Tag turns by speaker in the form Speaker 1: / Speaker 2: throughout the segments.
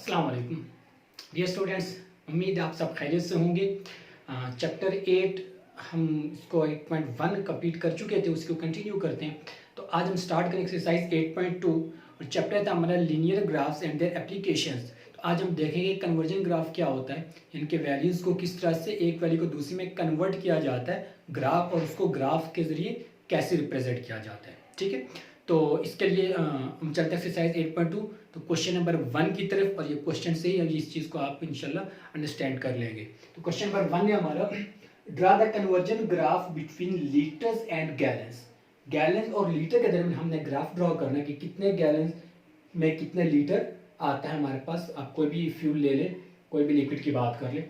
Speaker 1: अस्सलाम वालेकुम dear students, उम्मीद है आप सब खैरियत से होंगे। चैप्टर 8 हम इसको 8.1 कंप्लीट कर चुके थे, उसको कंटिन्यू करते हैं। तो आज हम स्टार्ट करें एक्सरसाइज 8.2 और चैप्टर था हमारा linear graphs and their applications. तो आज हम देखेंगे कन्वर्जन ग्राफ क्या होता है, इनके वैल्यूज़ को किस तरह से एक वैल्यू को दूसरी में कन्वर्ट किया जाता है ग्राफ, और उसको ग्राफ के ज़रिए कैसे रिप्रेजेंट किया जाता है। ठीक है, तो इसके लिए हम चलते हैं एक्सरसाइज 8.2। तो क्वेश्चन नंबर 1 की तरफ, और ये क्वेश्चन से ही इस चीज़ को आप इंशाल्लाह अंडरस्टैंड कर लेंगे। तो क्वेश्चन नंबर 1 है हमारा, draw the conversion graph between litres and gallons. Gallon और लीटर के दरमियान हमने ग्राफ ड्रॉ करना है कि कितने गैलन में कितने लीटर आता है हमारे पास। आप कोई भी फ्यूल ले लें, कोई भी लिक्विड की बात कर लें,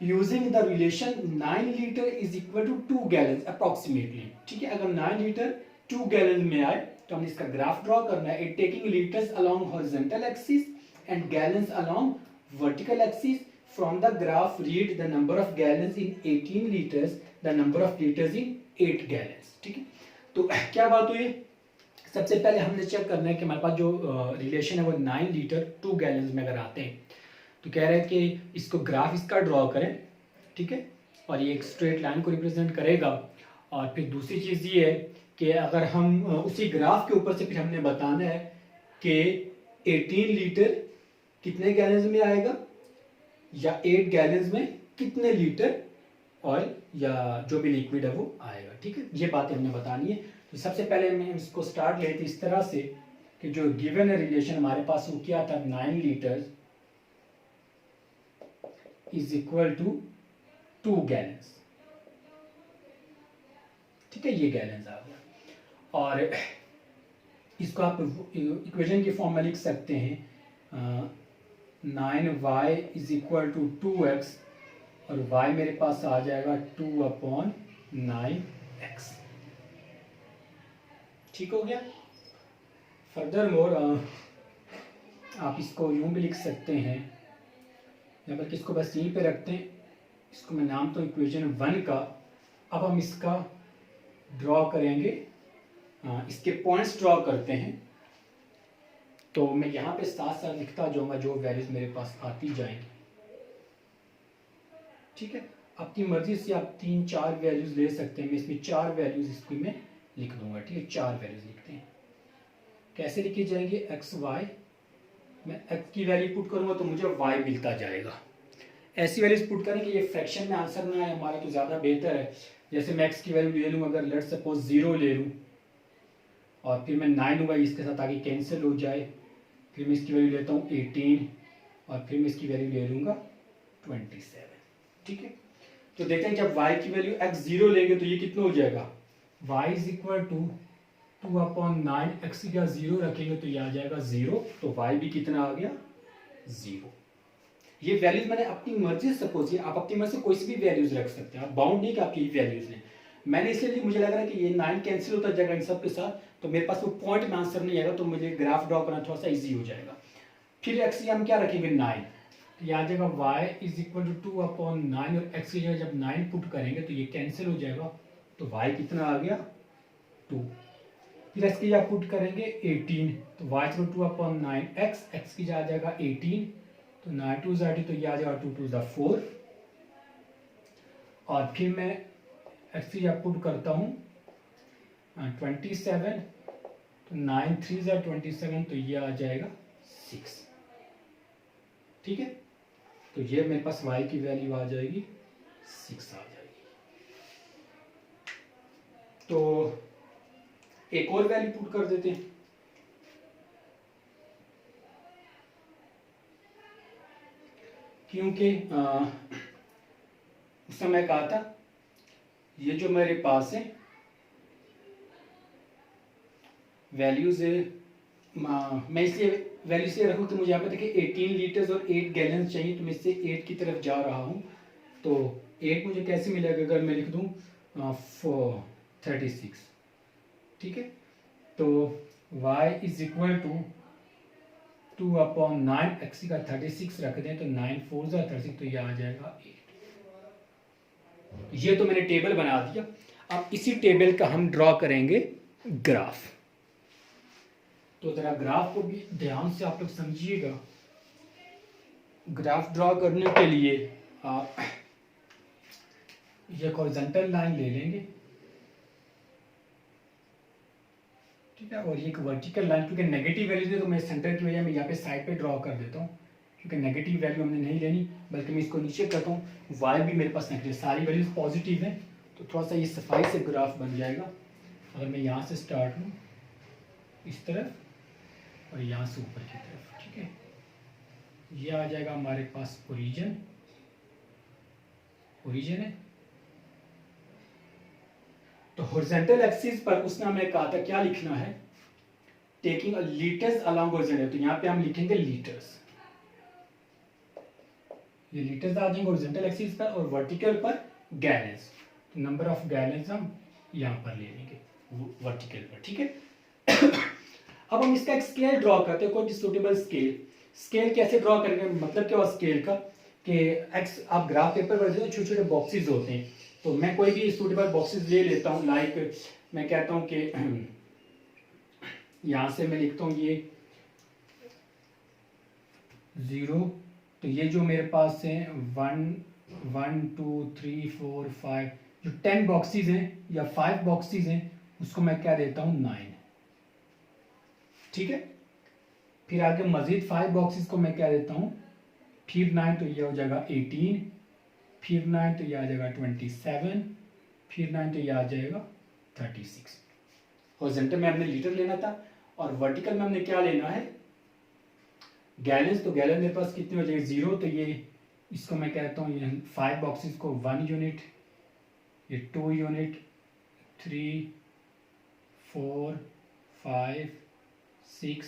Speaker 1: using the relation 9 litre is equal to 2 gallon approximately. ठीक है, अगर 9 लीटर 2 गैलन में आए तो हमने इसका ग्राफ ड्रॉ करना है। It taking litres along horizontal axis and gallons along vertical axis. From the graph read the number of gallons in 18 litres, the number of litres in 8 gallons. ठीक है, तो क्या बात हुई, सबसे पहले हमने चेक करना है कि हमारे पास जो रिलेशन है वो 9 लीटर 2 गैलन्स में अगर आते हैं, तो कह रहे हैं कि इसको ग्राफ इसका ड्रॉ करें। ठीक है, और ये एक स्ट्रेट लाइन को रिप्रेजेंट करेगा। और फिर दूसरी चीज़ ये है कि अगर हम उसी ग्राफ के ऊपर से फिर हमने बताना है कि 18 लीटर कितने गैलन्स में आएगा, या 8 गैलन्स में कितने लीटर ऑयल या जो भी लिक्विड है वो आएगा। ठीक है, ये बातें हमने बतानी है। तो सबसे पहले मैं इसको स्टार्ट लेते इस तरह से कि जो गिवन रिलेशन हमारे पास वो क्या था, 9 litres is equal to 2 gallons. ठीक है, ये गैलन्स आ गया। और इसको आप इक्वेशन की फॉर्म में लिख सकते हैं 9y is equal to 2x, और y मेरे पास आ जाएगा 2/9x। ठीक हो गया। फर्दर मोर आप इसको यूं भी लिख सकते हैं, या बल्कि इसको बस यहीं पे रखते हैं, इसको मैं नाम तो इक्वेशन 1 का। अब हम इसका ड्रॉ करेंगे, इसके पॉइंट्स ड्रॉ करते हैं। तो मैं यहाँ पे साथ साथ लिखता जाऊँगा जो वैल्यूज मेरे पास आती जाएंगी। ठीक है, आपकी मर्जी से आप 3-4 वैल्यूज ले सकते हैं। मैं इसमें 4 वैल्यूज इसको मैं लिख दूंगा। ठीक है, 4 वैल्यूज लिखते हैं। कैसे लिखी जाएंगे, एक्स वाई, मैं एक्स की वैल्यू पुट करूँगा तो मुझे वाई मिलता जाएगा। ऐसी वैल्यूज पुट करें कि ये फ्रैक्शन में आंसर ना आए हमारा, तो ज़्यादा बेहतर है। जैसे मैं एक्स की वैल्यू ले लूँ, अगर लेट सपोज 0 ले लूँ, और फिर मैं 9y इसके साथ आगे कैंसिल हो जाए, फिर मैं इसकी वैल्यू लेता हूँ 18, और फिर मैं इसकी वैल्यू ले लूँगा 27। ठीक है, तो देखते हैं जब y की वैल्यू x 0 लेंगे तो ये कितना हो जाएगा, y is equal to 2/9, x की जगह 0 रखेंगे तो ये आ जाएगा 0, तो y भी कितना आ गया, 0। ये वैल्यूज मैंने अपनी मर्जी से सपोज किया, आप अपनी मर्जी से कोई सी भी वैल्यूज रख सकते हैं, आप बाउंड नहीं कि आपकी वैल्यूज लें। मैंने इसलिए मुझे लग रहा है कि ये 9 कैंसिल होता जाएगा इन सब के साथ, तो मेरे पास वो पॉइंट में आंसर नहीं आएगा, तो मुझे ग्राफ ड्रॉ करना थोड़ा सा इजी हो जाएगा। फिर एक्स की हम क्या रखेंगे, 9, तो यहाँ आ जाएगा y इज इक्वल टू 2/9, और एक्स की जगह जब 9 पुट करेंगे तो ये कैंसिल हो जाएगा, तो y कितना आ गया, 2। फिर एक्स की जगह पुट करेंगे 18, तो y इक्वल 2/9x, एक्स की जगह आ जाएगा 18, तो 9 2 ज़ा 18, तो ये आ जाएगा 2 2 ज़ा 4। और फिर मैं एक्स की जगह पुट करता हूँ 27, तो 9 3 ज़ा 27, तो ये आ जाएगा 6। ठीक है, तो ये मेरे पास y की वैल्यू आ जाएगी 6 आ जाएगी। तो एक और वैल्यू पुट कर देते हैं, क्योंकि उस समय कहा था ये जो मेरे पास है वैल्यूज है, मैं इसलिए वैल्यू से रखूँ कि मुझे यहाँ पे देखिए 18 लीटर्स और 8 गैलन चाहिए, तो मैं इससे 8 की तरफ जा रहा हूँ। तो 8 मुझे कैसे मिलेगा, अगर मैं लिख दूँ 36। ठीक है, तो y is equal to 2/9, X का 36 रख दें, तो 9 4 ज़ा 36, तो ये आ जाएगा 8। ये तो मैंने टेबल बना दिया। अब इसी टेबल का हम ड्रॉ करेंगे ग्राफ। तो जरा ग्राफ को भी ध्यान से आप लोग समझिएगा। ग्राफ ड्रॉ करने के लिए आप ये हॉरिजॉन्टल लाइन ले लेंगे, ठीक है, और ये एक वर्टिकल लाइन, क्योंकि नेगेटिव वैल्यू है तो मैं सेंटर की वजह मैं यहाँ पे साइड पे ड्रॉ कर देता हूँ, क्योंकि नेगेटिव वैल्यू हमने नहीं लेनी, बल्कि मैं इसको नीचे करता हूँ। वाई भी मेरे पास नेगेटिव, सारी वैल्यूज पॉजिटिव हैं, तो थोड़ा सा ये सफाई से ग्राफ बन जाएगा। अगर मैं यहाँ से स्टार्ट हूँ इस तरफ और यहाँ से ऊपर की तरफ, ठीक है, ये आ जाएगा हमारे पास ओरिजिन, ओरिजिन है। तो हॉरिजॉन्टल एक्सिस पर उसने हमें कहा था क्या लिखना है, टेकिंग लीटर्स अलोंग हॉरिजॉन्टल, तो यहाँ पे हम लिखेंगे लीटर्स, ये लीटर्स आ जाएंगे हॉरिजॉन्टल एक्सिस पर, और वर्टिकल पर गैलन्स, तो नंबर ऑफ गैलन्स हम यहाँ पर ले लेंगे वर्टिकल पर, ठीक है। अब हम इसका एक स्केल ड्रॉ करते हैं, कोई सुटेबल स्केल। स्केल कैसे ड्रॉ करेंगे, मतलब क्या हुआ स्केल का, कि एक्स आप ग्राफ पेपर पर जो छोटे छोटे बॉक्सेस होते हैं, तो मैं कोई भी सूटेबल बॉक्सेस ले लेता हूँ। लाइक मैं कहता हूँ कि यहाँ से मैं लिखता हूँ ये 0, तो ये जो मेरे पास है 1 1 2 3 4 5, जो 10 बॉक्सेस हैं या 5 बॉक्सेस हैं उसको मैं क्या देता हूँ 9, ठीक है। फिर आगे मजीद 5 बॉक्सेस को मैं क्या देता हूँ, फिर 9, तो ये हो जाएगा 18, फिर 9 तो ये आ जाएगा 27, फिर 9 तो ये आ जाएगा 36। हॉरिजॉन्टल में हमने लीटर लेना था, और वर्टिकल में हमने क्या लेना है, गैलन्स। तो गैलन मेरे पास कितने हो जाएंगे 0, तो ये इसको मैं कहता हूँ ये 5 बॉक्सेस को 1 यूनिट, ये 2 यूनिट, 3 4 5 6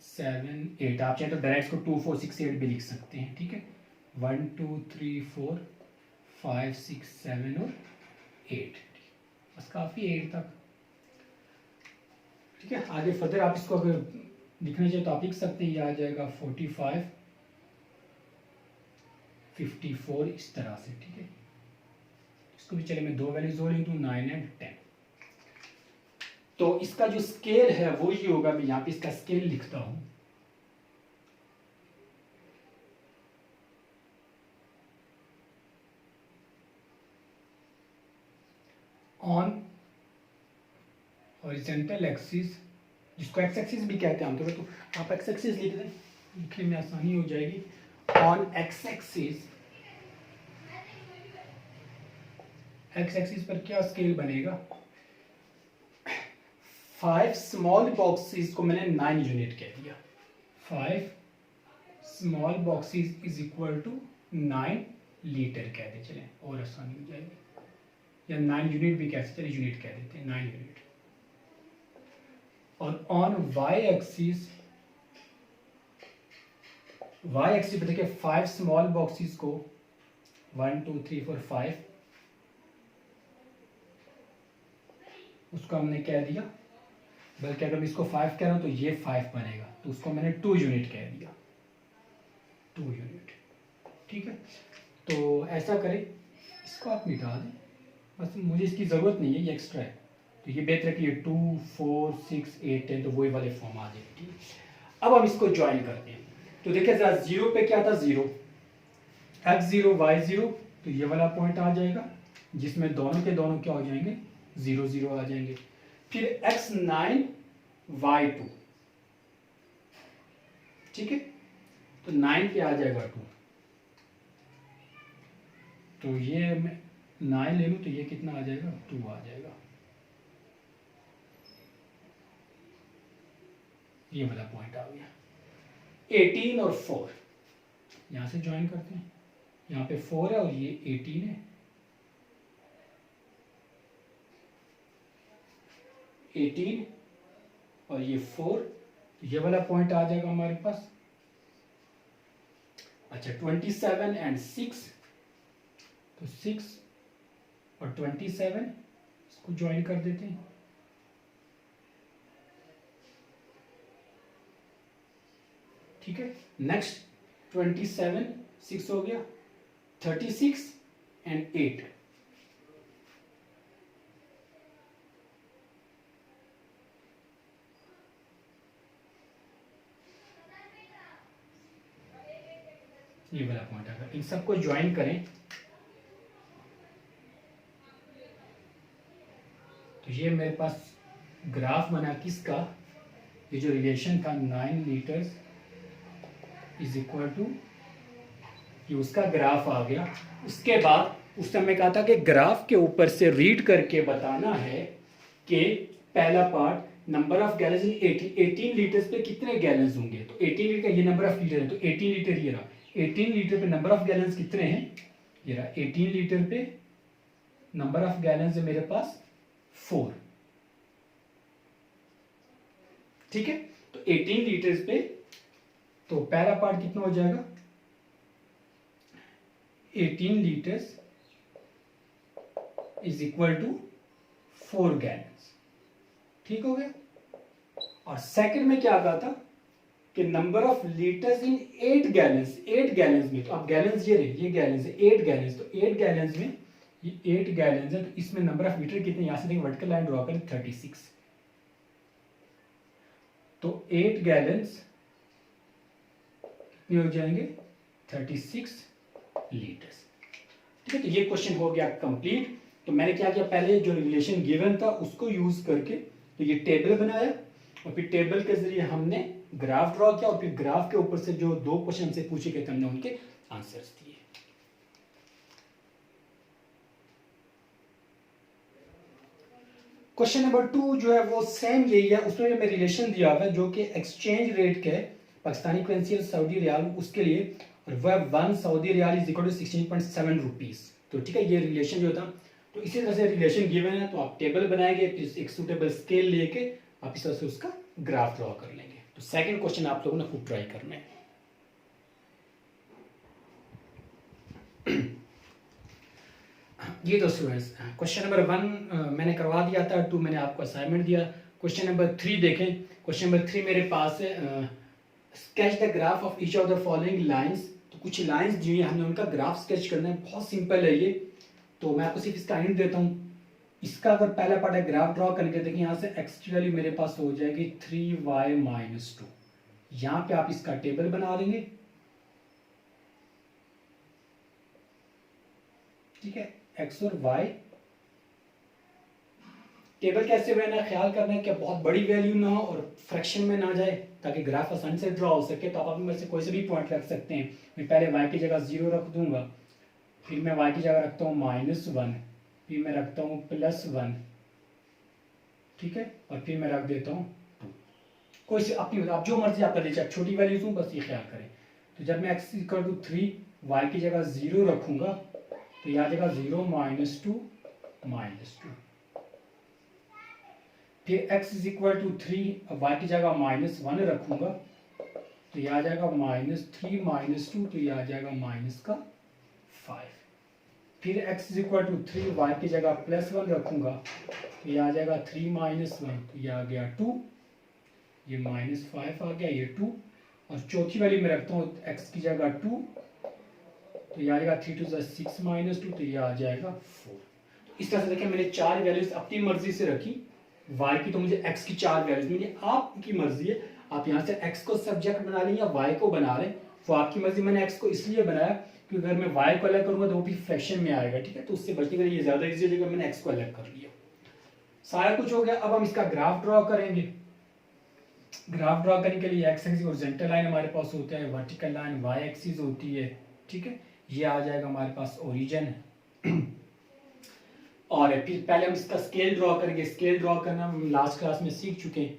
Speaker 1: 7 8, आप चाहे तो डायरेक्ट को 2 4 6 8 भी लिख सकते हैं, ठीक है। 1 2 3 4 5 6 7 और 8, बस काफ़ी 8 तक, ठीक है। आगे फर्दर आप इसको अगर लिखना चाहिए तो आप लिख सकते हैं, ये आ जाएगा 45 54 इस तरह से, ठीक है। इसको भी चले मैं 2 वैल्यूज और लिख दूँ 9 और 10। तो इसका जो स्केल है वो ये होगा, मैं यहाँ पे इसका स्केल लिखता हूँ, ऑन हॉरिजॉन्टल एक्सिस, जिसको एक्स एक्सिस भी कहते हैं आमतौर पर, तो आप एक्स एक्सिस लिख दें, लिखने में आसानी हो जाएगी। On x axis, x axis पर क्या स्केल बनेगा, 5 स्मॉल बॉक्सेस को मैंने 9 यूनिट कह दिया, 5 small boxes is equal to 9 litre कह दे चलें, और आसानी हो जाएगी, या 9 यूनिट भी कह सकते हैं, यूनिट कह देते हैं 9 यूनिट। और on Y axis, Y axis पर देखिए 5 स्मॉल बॉक्सेस को 1 2 3 4 5, उसको हमने कह दिया, बल्कि अगर मैं इसको 5 कह रहा हूं तो ये 5 बनेगा, तो उसको मैंने 2 यूनिट कह दिया, 2 यूनिट, ठीक है। तो ऐसा करें, इसको आप मिटा दें, बस मुझे इसकी ज़रूरत नहीं है, ये एक्स्ट्रा है, तो ये बेहतर है कि ये 2 4 6 8 10, तो वही वाले फॉर्म आ जाएगी, ठीक है। अब हम इसको ज्वाइन करते हैं, तो देखिए जरा 0 पे क्या था 0, x0 y0, तो ये वाला पॉइंट आ जाएगा, जिसमें दोनों के दोनों क्या हो जाएंगे 0 0 आ जाएंगे। फिर x9 y2, ठीक है, तो 9 पे आ जाएगा 2, तो ये मैं 9 ले लूँ तो ये कितना आ जाएगा 2 आ जाएगा, ये वाला पॉइंट आ गया। 18 और 4 यहाँ से ज्वाइन करते हैं, यहाँ पे 4 है और ये 18 है, 18 और ये 4, ये वाला पॉइंट आ जाएगा हमारे पास। अच्छा 27 एंड 6, तो 6 और 27 इसको ज्वाइन कर देते हैं, ठीक है। नेक्स्ट 27 6 हो गया, 36 एंड 8, ये वाला पॉइंट आ गया। इन सबको ज्वाइन करें तो ये मेरे पास ग्राफ बना किसका, ये जो रिलेशन था 9 लीटर्स इज इक्वल टू, ये उसका ग्राफ आ गया। उसके बाद उस समय कहा था कि ग्राफ के ऊपर से रीड करके बताना है कि पहला part number of gallons in 18 litres पे कितने गैलन्स होंगे। तो 18 लीटर ये नंबर ऑफ लीटर है, तो 18 लीटर ये रहा। 18 लीटर पे नंबर ऑफ गैलन्स कितने हैं, ये रहा। 18 लीटर पे नंबर ऑफ गैलन्स है मेरे पास 4, ठीक है। तो 18 लीटर्स पे तो पहला पार्ट कितना हो जाएगा, 18 litres is equal to 4 gallons, ठीक हो गया। और सेकंड में क्या कहा था कि number of litres in 8 gallons, 8 gallons में, तो अब गैलन्स ये रहे, ये गैलन्स है 8 गैलन्स, तो 8 गैलन्स में ये 8 गैलन्स है, तो इसमें नंबर ऑफ लीटर कितने, यहां से देखिए वर्टिकल लाइन ड्रॉ करें 36, तो 8 गैलन्स कितने हो जाएंगे 36 लीटर्स, ठीक है। तो ये क्वेश्चन हो गया कंप्लीट। तो मैंने क्या किया, पहले जो रिलेशन गिवन था उसको यूज करके तो ये टेबल बनाया, और फिर टेबल के जरिए हमने ग्राफ ड्रॉ किया, और फिर ग्राफ के ऊपर से जो 2 क्वेश्चन से पूछे गए थे हमने उनके आंसर्स दिए। क्वेश्चन नंबर 2 जो है वो सेम यही है, उसमें हमें रिलेशन दिया हुआ है जो कि एक्सचेंज रेट के पाकिस्तानी करेंसी और सऊदी रियाल उसके लिए, और वह 1 Saudi riyal is equal to 16.7 rupees. तो ठीक है, ये रिलेशन जो था, तो इसी तरह से रिलेशन गिवन है तो आप टेबल बनाएंगे, फिर एक सूटेबल स्केल लेके आप इस तरह से उसका ग्राफ ड्रॉ कर लेंगे। तो सेकंड क्वेश्चन आप लोगों ने खुद ट्राई करना है। ये तो स्टूडेंट्स क्वेश्चन नंबर 1 मैंने करवा दिया था, 2 मैंने आपको असाइनमेंट दिया। क्वेश्चन नंबर 3 देखें। क्वेश्चन नंबर 3 मेरे पास है, sketch the graph of each of the following lines. तो कुछ लाइंस जो है हमने उनका ग्राफ स्केच करना है, बहुत सिंपल है ये। तो मैं आपको सिर्फ इसका हिंट देता हूँ। इसका अगर पहला पार्ट है ग्राफ ड्रॉ करके, देखिए यहाँ से एक्स की वैल्यू मेरे पास हो जाएगी 3y - 2। यहाँ पे आप इसका टेबल बना देंगे, ठीक है, एक्स और वाई। टेबल कैसे बनाना है, ख्याल करना है कि बहुत बड़ी वैल्यू ना हो और फ्रैक्शन में ना जाए, ताकि ग्राफ आसानी से ड्रॉ हो सके। तो आप अपने में से कोई से भी पॉइंट रख सकते हैं। मैं पहले y की जगह 0 रख दूंगा, फिर मैं y की जगह रखता हूँ -1, फिर मैं रखता हूँ +1, ठीक है, और फिर मैं रख देता हूँ 2। कोई से अपनी, आप जो मर्जी आप कर लीजिए, आप छोटी वैल्यूज हूँ बस ये ख्याल करें। तो जब मैं x इक्वल टू 3 y की जगह 0 रखूंगा तो यह आ जाएगा 0 - 2 -2। फिर x is equal to 3, y की जगह -1 रखूंगा तो यह आ जाएगा -3 - 2, तो यह आ जाएगा -5। फिर x is equal to 3, y की जगह +1 रखूंगा तो यह आ जाएगा 3 - 1, तो यह आ गया 2, ये -5 आ गया, ये 2। और चौथी वाली में रखता हूँ x की जगह 2, तो यह आ जाएगा 3 × 6 - 2, तो यह आ जाएगा 4। तो इस तरह से देखिए मैंने 4 वैल्यूज अपनी मर्जी से रखी, y की तो मुझे x की 4 वैल्यूज मिली। आपकी मर्जी है, आप यहाँ से x को सब्जेक्ट बना लें या y को बना लें, वो आपकी मर्जी। मैंने x को इसलिए बनाया क्योंकि अगर मैं y को अलग करूंगा तो वो भी फ्रैक्शन में आएगा, ठीक है, तो उससे बचने के लिए ये ज्यादा इजी है, लेकिन मैंने x को अलग कर लिया। सारा कुछ हो गया। अब हम इसका ग्राफ ड्रॉ करेंगे। ग्राफ ड्रॉ करने के लिए एक्स एक्सिस हॉरिजॉन्टल लाइन हमारे पास होता है, वर्टिकल लाइन y एक्सिस होती है, ठीक है। ये आ जाएगा हमारे पास ओरिजिन, और फिर पहले हम इसका स्केल ड्रॉ करेंगे। स्केल ड्रॉ करना हम लास्ट क्लास में सीख चुके हैं,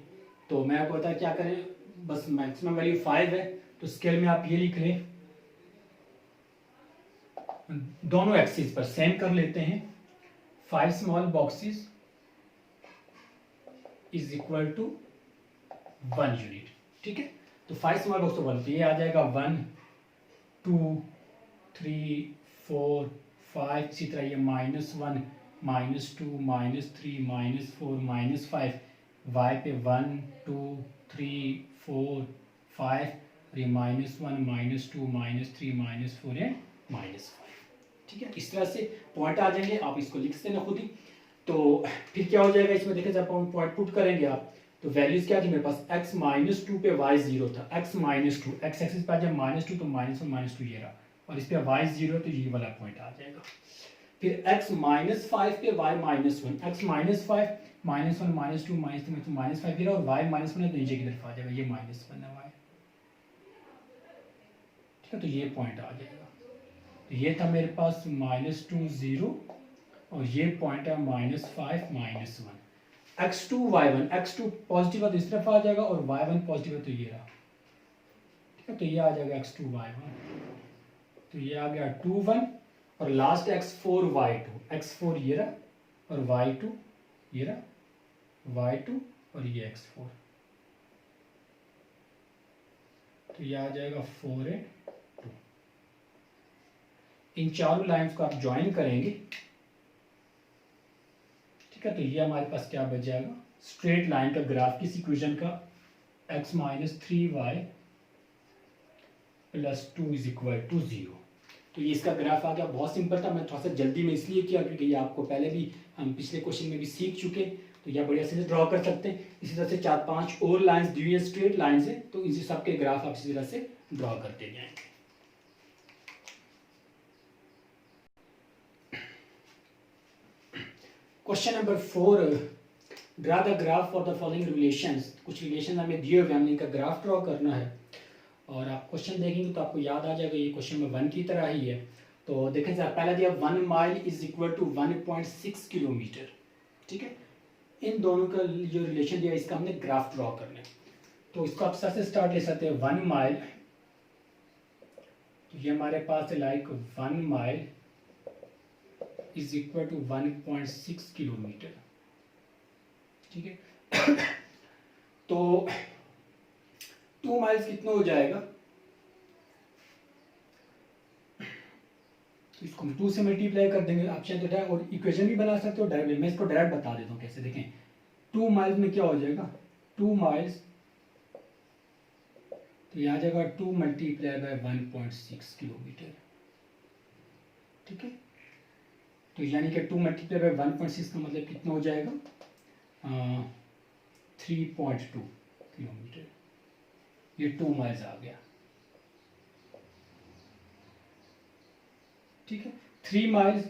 Speaker 1: तो मैं आपको बता क्या करें, बस मैक्सिमम वैल्यू 5 है, तो स्केल में आप ये लिख लें, दोनों एक्सिस पर सेम कर लेते हैं। 5 small boxes is equal to 1 unit, ठीक है। तो 5 स्मॉल बॉक्स तो 1, तो ये आ जाएगा 1 2 3 4 5, इसी तरह ये -1 -2 -3 -4 -5, y पे 1 2 3 4 5, ये -1 -2 -3 -4 है -5, ठीक है। इस तरह से पॉइंट आ जाएंगे, आप इसको लिख देना खुद ही। तो फिर क्या हो जाएगा इसमें, देखिए जब हम पॉइंट पुट करेंगे आप, तो वैल्यूज क्या थी मेरे पास, x माइनस टू पे y जीरो था, x minus two, x axis पे आ जाए माइनस टू तो माइनस वन माइनस टू ये रहा, और इस पे y जीरो तो ये वाला पॉइंट आ जाएगा। फिर x माइनस फाइव पे y minus one, x minus five minus one minus two minus three तो माइनस फाइव गिरा, और y माइनस वन है तो नीचे की तरफ आ जाएगा, ये माइनस वन है y, ठीक है, तो ये पॉइंट आ जाएगा। तो ये था मेरे पास माइनस टू जीरो, और ये पॉइंट है minus five minus one, X two Y one, X two positive है तो इस तरफ आ जाएगा, और वाई वन पॉजिटिव है तो ये रहा, ठीक है, तो ये आ जाएगा एक्स टू वाई वन, तो ये आ गया टू वन, और last x four y two, x four ये रहा, और वाई टू ये रहा, वाई टू और ये एक्स फोर, तो ये आ जाएगा फोर एंड टू। इन चारों लाइंस को आप ज्वाइन करेंगे, ठीक है, तो ये हमारे पास क्या बच जाएगा, स्ट्रेट लाइन का ग्राफ किस इक्वेशन का, x minus three y plus two is equal to zero. तो ये इसका ग्राफ आ गया, बहुत सिंपल था, मैं थोड़ा सा जल्दी में इसलिए किया क्योंकि ये आपको पहले भी हम पिछले क्वेश्चन में भी सीख चुके, तो यह बढ़िया से ड्रॉ कर सकते हैं। इसी तरह से चार पांच और लाइंस दी हुई है, स्ट्रेट लाइंस है, तो इसी सब के ग्राफ आप इसी तरह से ड्रॉ करते जाएंगे। Question number 4, draw the graph for the following relations. कुछ रिलेशन हमें दिए हुए, हमने इनका ग्राफ ड्रॉ करना है, और आप क्वेश्चन देखेंगे तो आपको याद आ जाएगा, ये क्वेश्चन नंबर 1 की तरह ही है। तो देखें सर, पहला दिया 1 mile is equal to 1.6 kilometre, ठीक है, इन दोनों का जो रिलेशन दिया इसका हमने ग्राफ ड्रॉ करना है। तो इसको आप सर से स्टार्ट ले सकते हैं, 1 माइल, तो ये हमारे पास है like 1 mile is equal to 1.6 kilometre, ठीक है। तो 2 माइल्स कितना हो जाएगा, तो इसको हम 2 से मल्टीप्लाई कर देंगे, आप चाहे तो और इक्वेशन भी बना सकते हो डायरेक्ट, मैं इसको डायरेक्ट बता देता हूँ कैसे। देखें 2 माइल्स में क्या हो जाएगा, 2 माइल्स, तो यह आ जाएगा 2 मल्टीप्लाई बाय 1.6 किलोमीटर, ठीक है। तो यानी कि 2 मल्टीप्लाई बाय 1.6 का मतलब कितना हो जाएगा, 3.2 किलोमीटर, ये 2 माइल्स आ गया, ठीक है। 3 माइल्स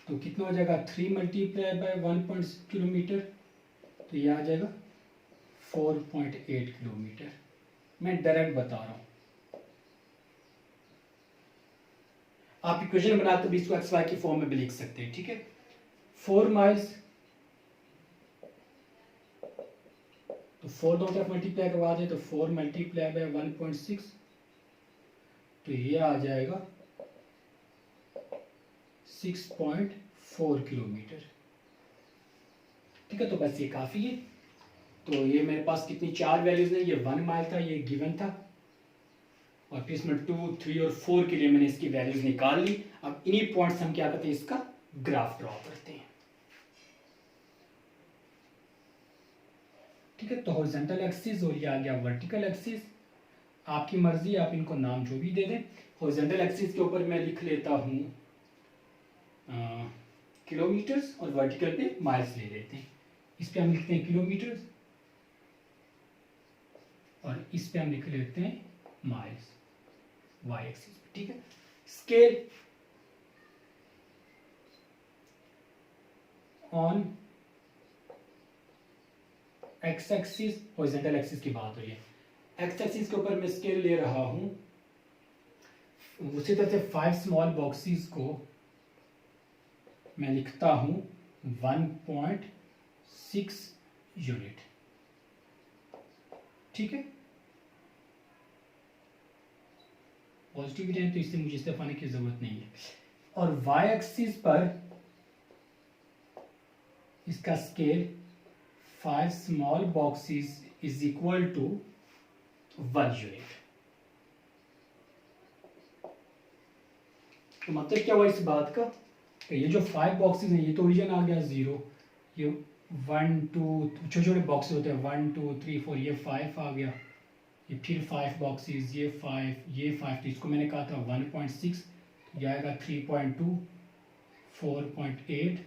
Speaker 1: तो कितना हो जाएगा, 3 मल्टीप्लाई बाय 1.6 किलोमीटर, तो ये आ जाएगा 4.8 किलोमीटर। मैं डायरेक्ट बता रहा हूं, आप इक्वेशन बनाते भी इसको एक्स वाई की फॉर्म में भी लिख सकते हैं, ठीक है। 4 माइल्स, तो 4 दोनों तरफ मल्टीप्लाई करवा दे, तो 4 मल्टीप्लाई बाय 1.6, तो ये आ जाएगा 6.4 किलोमीटर, ठीक है। तो बस ये काफ़ी है। तो ये मेरे पास कितनी 4 वैल्यूज हैं, ये 1 माइल था, ये गिवन था, और फिर इसमें 2, 3 और 4 के लिए मैंने इसकी वैल्यूज निकाल ली। अब इन्हीं पॉइंट्स हम क्या करते हैं, इसका ग्राफ ड्रॉ करते हैं, ठीक है। तो हॉरिजॉन्टल एक्सिस और ये आ गया वर्टिकल एक्सिस, आपकी मर्जी, आप इनको नाम जो भी दे दें। हॉरिजॉन्टल एक्सिस के ऊपर मैं लिख लेता हूँ किलोमीटर्स, और वर्टिकल पे माइल्स ले लेते हैं। इस पे हम लिखते हैं किलोमीटर्स, और इस पे हम लिख लेते हैं माइल्स, वाई एक्सिस, ठीक है। Scale on x axis, horizontal axis की बात हो रही है, एक्स एक्सिस के ऊपर मैं स्केल ले रहा हूं, उसी तरह से 5 स्मॉल बॉक्सेस को मैं लिखता हूं 1.6 यूनिट, ठीक है। पॉजिटिविटी है तो इससे मुझे इस्तेफा आने की जरूरत नहीं है। और वाई एक्सिस पर इसका scale 5 small boxes is equal to 1 unit. तो मतलब क्या हुआ इस बात का, तो ये जो 5 बॉक्सेस हैं, ये तो ओरिजिन आ गया 0, ये 1 2 छोटे छोटे बॉक्सेस होते हैं, 1 2 3 4, ये 5 आ गया, ये फिर 5 बॉक्सेस, ये 5 ये 5, तो इसको मैंने कहा था 1.6, ये आएगा 3.2, 4.8,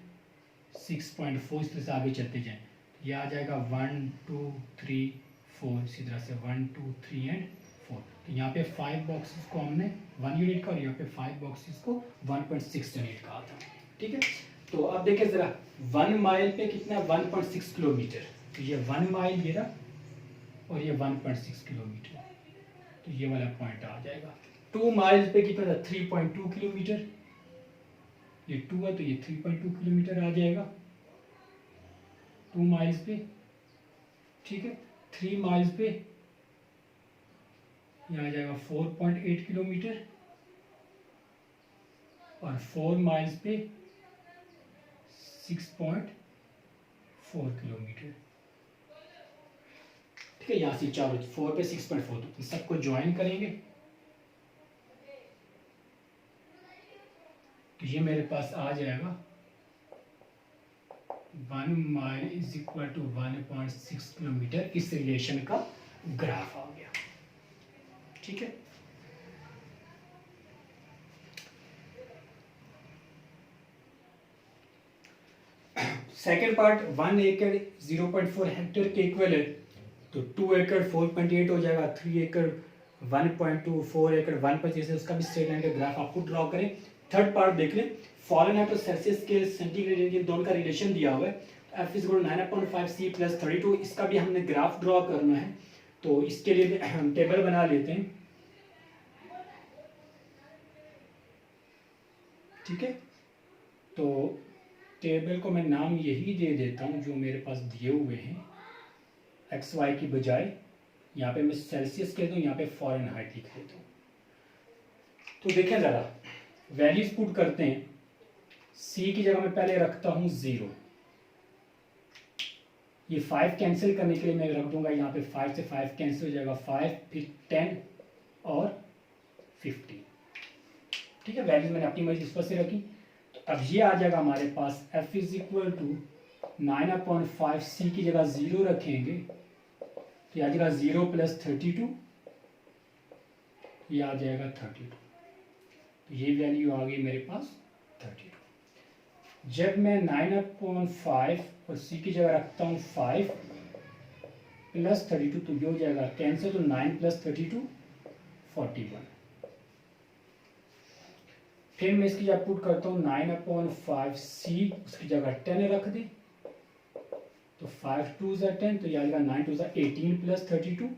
Speaker 1: 6.4 इस तरह से आगे चलते जाएं, ये आ जाएगा 1 2 3 4, इसी तरह से 1 2 3 एंड 4। तो यहाँ पे 5 बॉक्सेस को हमने 1 यूनिट का और यहाँ पे 5 बॉक्सेस को 1.6 यूनिट का आता। ठीक है, तो अब देखिए ज़रा 1 माइल पे कितना 1.6 किलोमीटर, तो ये 1 माइल ये रहा और ये 1.6 किलोमीटर, तो ये वाला पॉइंट आ जाएगा। 2 माइल्स पे कितना था 3.2 किलोमीटर, ये 2 है तो ये 3.2 किलोमीटर आ जाएगा 2 माइल्स पे। ठीक है, 3 माइल्स पे ये आ जाएगा 4.8 किलोमीटर और 4 माइल्स पे 6.4 किलोमीटर। ठीक है, यहाँ से चारों 4 पे 6.4, तो सबको ज्वाइन करेंगे तो ये मेरे पास आ जाएगा 1 mile is equal to 1.6 kilometre. इस रिलेशन का ग्राफ आ गया। ठीक है, सेकेंड पार्ट 1 एकड़ 0.4 हेक्टेयर के इक्वल है, तो 2 एकड़ 4.8 हो जाएगा, 3 एकड़ 1.2, 4 एकड़ 1.5, जैसे उसका भी स्ट्रेट लाइन का ग्राफ आपको ड्रॉ करें। थर्ड पार्ट देख लें, फॉरेनहाइट और सेल्सियस स्केल सेंटीग्रेड इन दोनों का रिलेशन दिया हुआ है। F is equal 9.5 C plus 32, इसका भी हमने ग्राफ ड्रॉ करना है, तो इसके लिए हम टेबल बना लेते हैं। ठीक है, तो टेबल को मैं नाम यही दे देता हूँ जो मेरे पास दिए हुए हैं, एक्स वाई की बजाय यहाँ पे मैं सेल्सियस कह दूँ, यहाँ पे फॉरेनहाइट लिख देता हूँ। तो देखें ज़रा वैल्यूज पुट करते हैं। C की जगह मैं पहले रखता हूँ 0, ये 5 कैंसिल करने के लिए मैं रख दूंगा यहाँ पे 5 से 5 कैंसिल हो जाएगा 5, फिर 10 और 50। ठीक है, वैल्यूज मैंने अपनी मर्जी इस पर से रखी, तो अब ये आ जाएगा हमारे पास F is equal to 9.5 C की जगह 0 रखेंगे तो ये आ जाएगा 0 प्लस 32, ये आ जाएगा 32, तो ये वैल्यू आ गई मेरे पास 32। जब मैं 9.5 और C की जगह रखता हूँ 5 प्लस 32, तो ये हो जाएगा कैंसिल, तो 9 प्लस 32 41। फिर मैं इसकी जगह पुट करता हूँ 9.5 C, उसकी जगह 10 रख दे, तो 5 2 ज़ा 10, तो ये आ जाएगा 9 2 ज़ा 18 प्लस 32,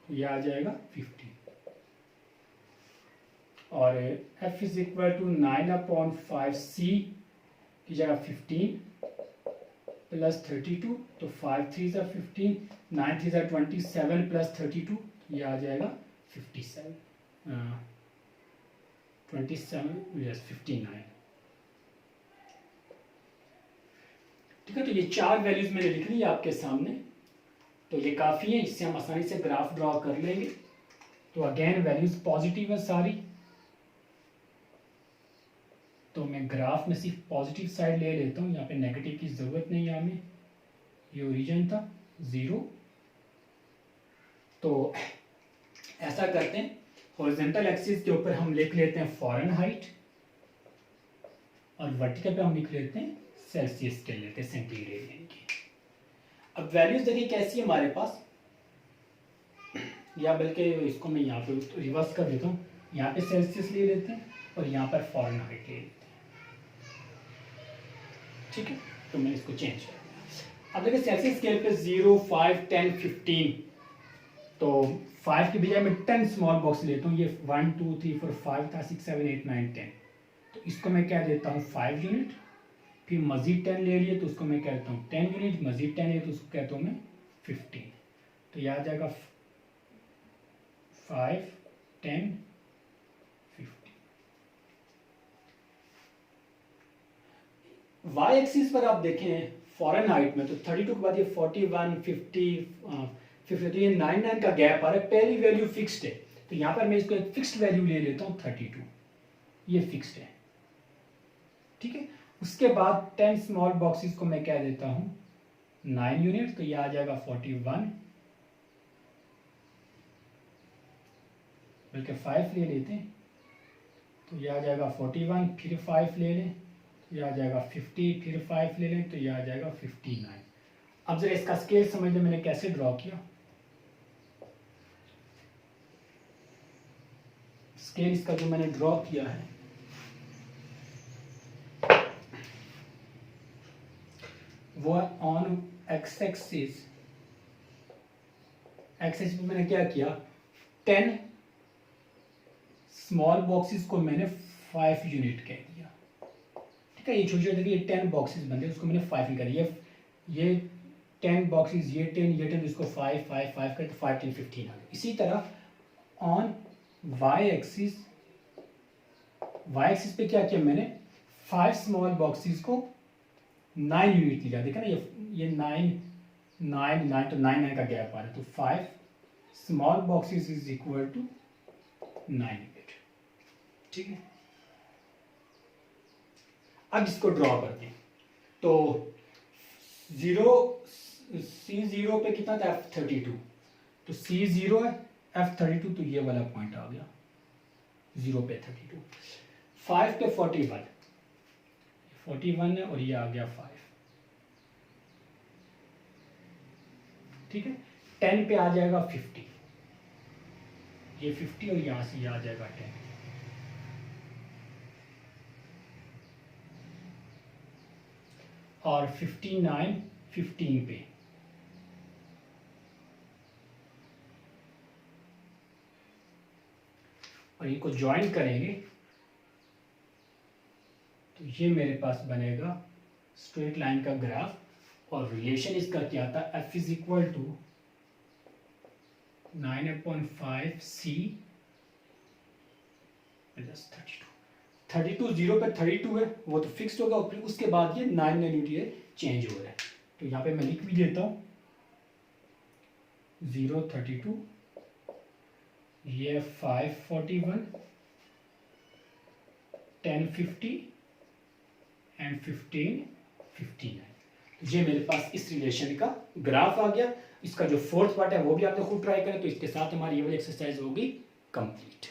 Speaker 1: तो ये आ जाएगा 50। और F is equal to 9.5 C की जगह 15 प्लस 32, तो 5 3 ज़ा 15, 9 3 ज़ा 27 प्लस 32, ये आ जाएगा 57, 27 यस 59। ठीक है, तो ये 4 वैल्यूज मैंने लिख ली है आपके सामने, तो ये काफ़ी है, इससे हम आसानी से ग्राफ ड्रॉ कर लेंगे। तो अगेन वैल्यूज पॉजिटिव है सारी, तो मैं ग्राफ में सिर्फ पॉजिटिव साइड ले लेता हूँ, यहाँ पे नेगेटिव की ज़रूरत नहीं है हमें। ये ओरिजिन था 0, तो ऐसा करते हैं हॉरिजॉन्टल एक्सिस के ऊपर हम लिख लेते हैं फॉरेनहाइट और वर्टिकल पे हम लिख लेते हैं सेल्सियस के लेते हैं सेंटीग्रेड की। अब वैल्यूज देखिए कैसी है हमारे पास, या बल्कि इसको मैं यहाँ पे रिवर्स कर देता हूँ, यहाँ पे सेल्सियस ले लेते हैं और यहाँ पर फॉरेनहाइट ले लेते हैं। ठीक है, तो मैं इसको चेंज कर दिया। अब देखिए सेल्सियस स्केल पे 0 5 10 15, तो 5 की बजाय मैं 10 स्मॉल बॉक्स लेता हूँ। ये 1 2 3 4 5 था, 6 7 8 9 10, तो इसको मैं क्या देता हूँ 5 यूनिट, फिर मजीद 10 ले लिए तो उसको मैं कहता हूँ 10 यूनिट, मजीद 10 ले तो उसको कहता हूँ मैं 15, तो यह आ जाएगा 5 10 50। वाई एक्सिस पर आप देखें फॉरेनहाइट में, तो 32 के बाद ये 41 50 50, तो ये 9 9 का गैप आ रहा है। पहली वैल्यू फिक्स्ड है, तो यहाँ पर मैं इसको एक फिक्स्ड वैल्यू ले लेता हूँ 32, ये फिक्स्ड है। ठीक है, उसके बाद 10 स्मॉल बॉक्सेस को मैं क्या देता हूँ 9 यूनिट, तो ये आ जाएगा 41, बल्कि 5 ले लेते हैं, तो ये आ जाएगा 41, फिर 5 ले लें ये आ जाएगा 50, फिर 5 ले लें तो ये आ जाएगा 59। अब जरा इसका स्केल समझ लें मैंने कैसे ड्रॉ किया। स्केल इसका जो मैंने ड्रॉ किया है वो है on x axis. X axis मैंने क्या किया, 10 स्मॉल बॉक्सेस को मैंने 5 यूनिट कह दिया। ठीक है, ये छोटे छोटे देखिए 10 बॉक्सेस बनते हैं, उसको मैंने 5 कर दिया। ये 10 बॉक्सेस, ये 10 इसको 5 5 5 कर 5 10 15 आ गया। इसी तरह on Y axis, Y axis पे क्या किया मैंने, 5 स्मॉल बॉक्सेस को 9 यूनिट लिया। देखा ना, ये 9 9 9 तो 9 9 का गैप आ रहा है, तो 5 small boxes is equal to 9 unit. ठीक है, अब इसको ड्रॉ करते हैं। तो C0 पे कितना था, F32, तो C0 है, F32 तो ये वाला पॉइंट आ गया 0 पे 32। 5 पे 41 है और ये आ गया 5। ठीक है, 10 पे आ जाएगा 50, ये 50 और यहां से ये आ जाएगा 10। और 59 15 पे, और इनको ज्वाइन करेंगे तो ये मेरे पास बनेगा स्ट्रेट लाइन का ग्राफ। और रिलेशन इसका क्या था, F is equal to 9/5 C plus 32। 0 पे 32 है, वो तो फिक्स्ड होगा, फिर उसके बाद ये 9 यूनिट चेंज हो रहा है। तो यहाँ पे मैं लिख भी देता हूँ 0 32, ये 5 41, 10 50 एंड 15 59। ये मेरे पास इस रिलेशन का ग्राफ आ गया। इसका जो फोर्थ पार्ट है वो भी आपने खुद ट्राई करें। तो इसके साथ हमारी ये वाली एक्सरसाइज होगी कंप्लीट।